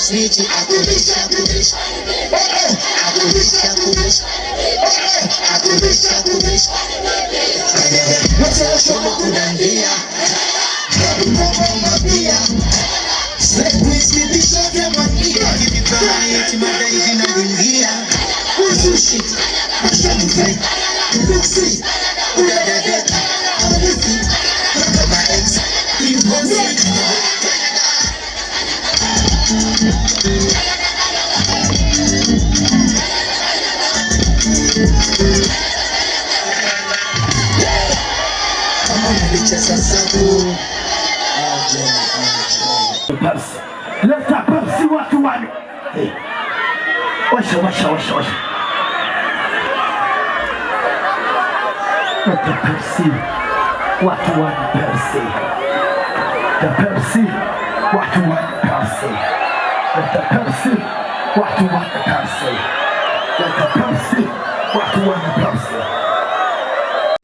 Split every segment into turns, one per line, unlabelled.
snitch, I go this, I go this. I go this, I go this. I go this, I go this. What's your show kudandia? Slap whiskey, be shot ya mangia. Give you variety, my days in a windia. Who's your shit? I'm trying to fight. Look, see. I'm a see. My ex, you go see.
Leta Pepsi watu wale. Washa. Leta Pepsi watu wale Pepsi. The Pepsi watu wale Pepsi. Leta Pepsi watu wale Pepsi. Leta Pepsi watu wale Pepsi.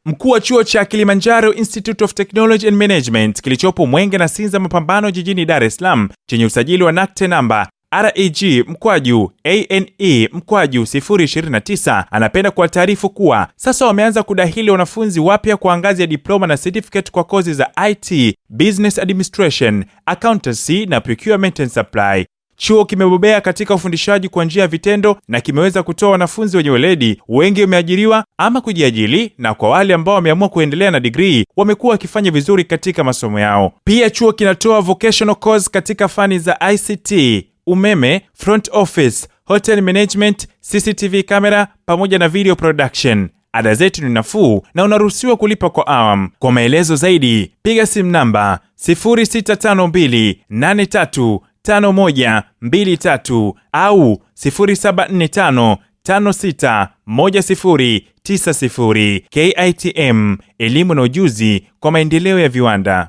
Mkuu wa chuo cha Kilimanjaro Institute of Technology and Management kilichopo Mwenge na Sinza Mapambano jijini Dar es Salaam chenye usajili wa NACTE namba RAG/ANE/029 anapenda kuwataarifu kuwa sasa wameanza kudahili wanafunzi wapya kwa ngazi ya diploma na certificate kwa kozi za IT, Business Administration, Accountancy na Procurement and Supply. Chuo kimebobea katika ufundishaji kwa njia ya vitendo na kimeweza kutoa wanafunzi wenye weledi. Wengi wameajiriwa ama kujiajiri, na kwa wale ambao wameamua kuendelea na degree wamekuwa wakifanya vizuri katika masomo yao. Pia chuo kinatoa vocational course katika fani za ICT, umeme, front office, hotel management, CCTV camera pamoja na video production. Ada zetu ni nafuu na unaruhusiwa kulipa kwa awamu. Kwa maelezo zaidi piga simu namba 0652835123 au 0745561090. KITM, elimu na ujuzi kwa maendeleo ya viwanda.